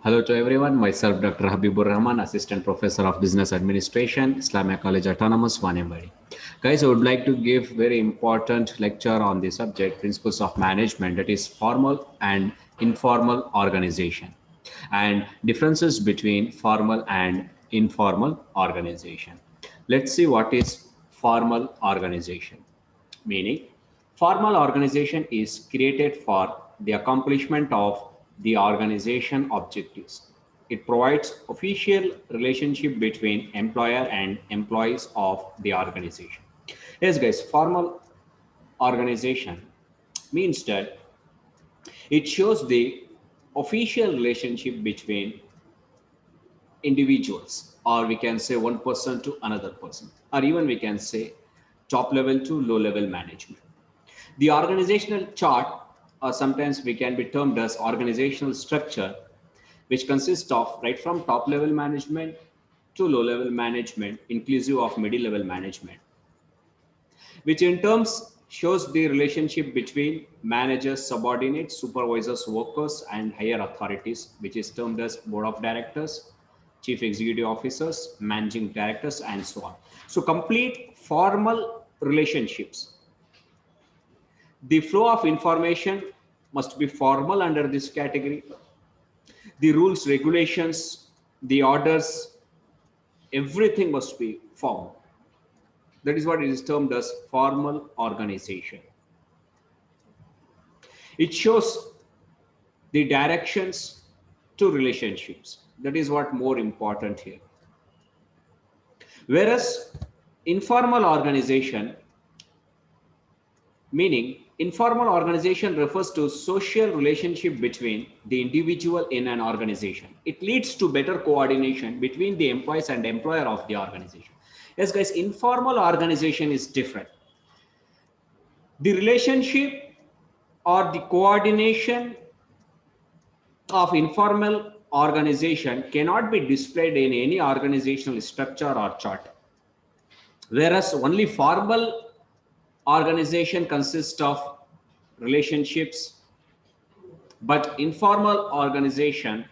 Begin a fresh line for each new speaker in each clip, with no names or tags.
Hello to everyone. Myself, Dr. Habeebur Rahman, Assistant Professor of Business Administration, Islamic College Autonomous, Wanembadi. Guys, I would like to give very important lecture on the subject Principles of Management, that is formal and informal organization, and differences between formal and informal organization. Let's see what is formal organization. Meaning, formal organization is created for the accomplishment of the organization objectives. It provides official relationship between employer and employees of the organization. Yes, guys, formal organization means that it shows the official relationship between individuals, or we can say one person to another person, or even we can say top level to low level management. The organizational chart, or sometimes we can be termed as organizational structure, which consists of right from top level management to low level management, inclusive of middle level management, which in terms shows the relationship between managers, subordinates, supervisors, workers, and higher authorities, which is termed as board of directors, chief executive officers, managing directors, and so on. So complete formal relationships. The flow of information must be formal under this category. The rules, regulations, the orders, everything must be formal. That is what it is termed as formal organization. It shows the directions to relationships. That is what more important here. Whereas informal organization, meaning informal organization refers to social relationship between the individual in an organization. It leads to better coordination between the employees and employer of the organization. Yes, guys, informal organization is different. The relationship or the coordination of informal organization cannot be displayed in any organizational structure or chart. Whereas only formal organization consists of relationships, but informal organization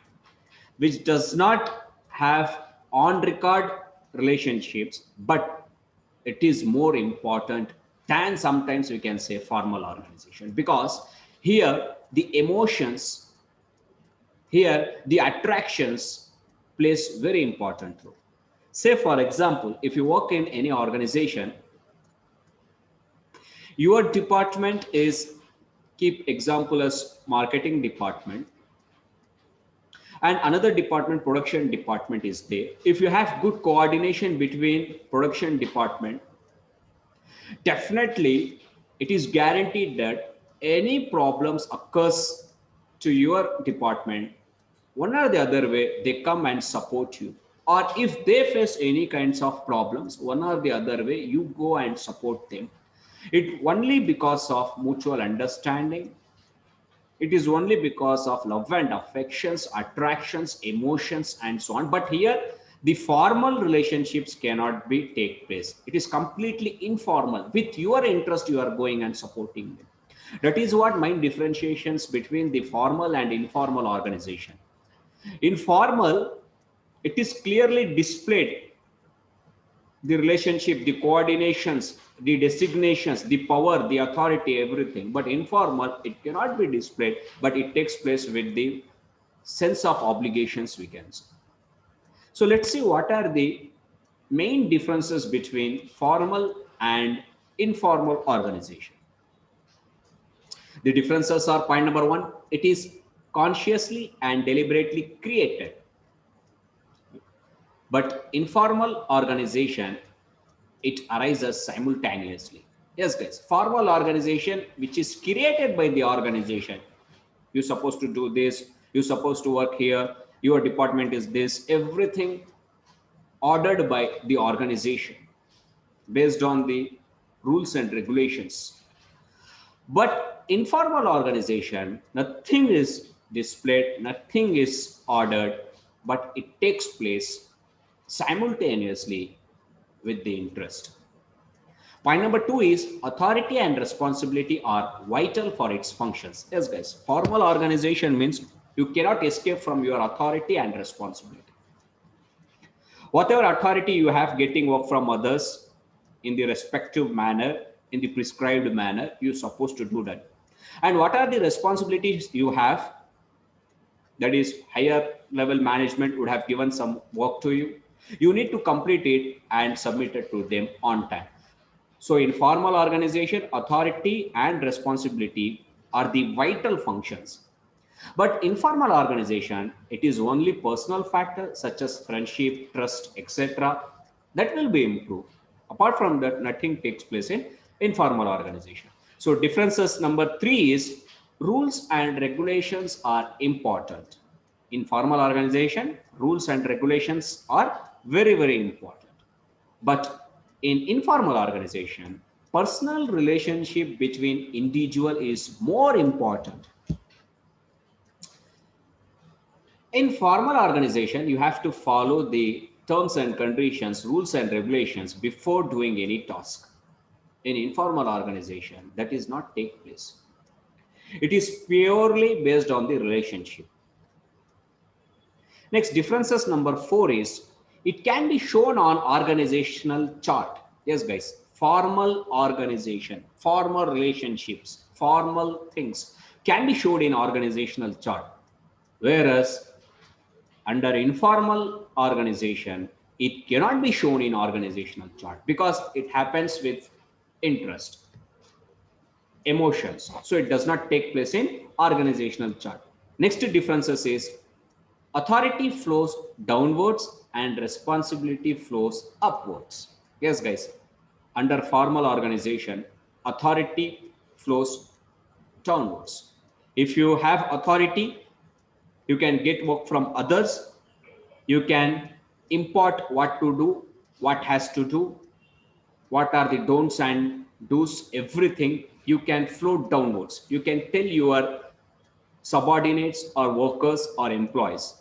which does not have on record relationships, but it is more important than sometimes we can say formal organization, because here the emotions, here the attractions plays very important role. Say for example, if you work in any organization, your department is, keep example as marketing department, and another department, production department, is there. If you have good coordination between production department, definitely it is guaranteed that any problems occurs to your department, one or the other way they come and support you, or if they face any kinds of problems, one or the other way you go and support them. It only because of mutual understanding. It is only because of love and affections, attractions, emotions, and so on. But here, the formal relationships cannot be take place. It is completely informal. With your interest, you are going and supporting them. That is what main differentiations between the formal and informal organization. In formal, it is clearly displayed the relationship, the coordinations, the designations, the power, the authority, everything. But informal, it cannot be displayed, but it takes place with the sense of obligations, we can say. So let's see what are the main differences between formal and informal organization. The differences are: point number one, it is consciously and deliberately created. But informal organization, it arises simultaneously. Yes, guys, formal organization, which is created by the organization. You're supposed to do this, you're supposed to work here, your department is this, everything ordered by the organization based on the rules and regulations. But informal organization, nothing is displayed, nothing is ordered, but it takes place simultaneously with the interest. Point number two is authority and responsibility are vital for its functions. Yes, guys, formal organization means You cannot escape from your authority and responsibility. Whatever authority you have getting work from others in the respective manner, in the prescribed manner, you're supposed to do that. And what are the responsibilities you have? That is, higher level management would have given some work to you. You need to complete it and submit it to them on time. So in formal organization, authority and responsibility are the vital functions. But informal organization, it is only personal factors such as friendship, trust, etc. that will be improved. Apart from that, nothing takes place in informal organization. So differences number 3 is rules and regulations are important. In formal organization, rules and regulations are very, very important. But in informal organization, personal relationship between individual is more important. In formal organization, you have to follow the terms and conditions, rules and regulations before doing any task. In informal organization, that is not take place. It is purely based on the relationship. Next, differences number 4 is it can be shown on organizational chart. Yes, guys, formal organization, formal relationships, formal things can be showed in organizational chart. Whereas under informal organization, it cannot be shown in organizational chart because it happens with interest, emotions. So it does not take place in organizational chart. Next differences is authority flows downwards and responsibility flows upwards. Yes, guys. Under formal organization, authority flows downwards. If you have authority, you can get work from others. You can import what to do, what has to do, what are the don'ts and do's, everything. You can float downwards. You can tell your subordinates or workers or employees.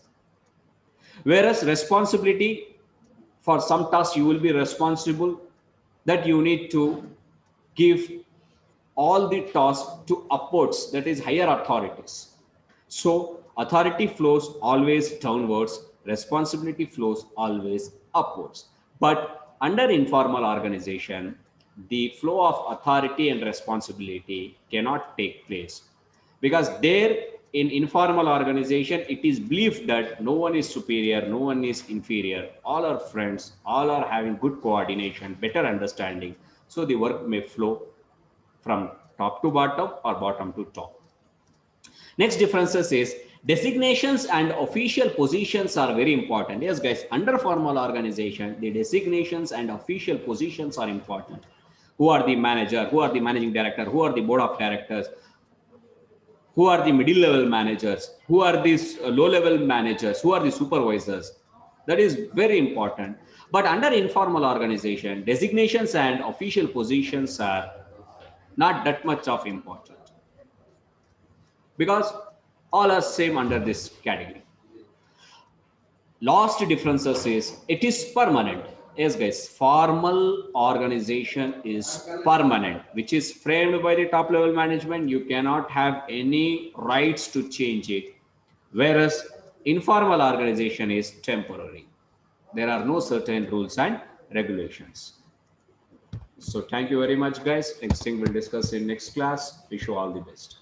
Whereas responsibility, for some tasks you will be responsible, that you need to give all the tasks to upwards, that is higher authorities. So authority flows always downwards, responsibility flows always upwards. But under informal organization, the flow of authority and responsibility cannot take place because there in informal organization it is believed that no one is superior, no one is inferior, all are friends, all are having good coordination, better understanding, so the work may flow from top to bottom or bottom to top. Next differences is designations and official positions are very important. Yes, guys, under formal organization, the designations and official positions are important. Who are the manager? Who are the managing director? Who are the board of directors? Who are the middle level managers? Who are these low level managers? Who are the supervisors? That is very important. But under informal organization, designations and official positions are not that much of important because all are same under this category. Last differences is it is permanent. Yes, guys, formal organization is permanent, which is framed by the top level management. You cannot have any rights to change it. Whereas informal organization is temporary. There are no certain rules and regulations. So thank you very much, guys. Next thing we'll discuss in next class. Wish you all the best.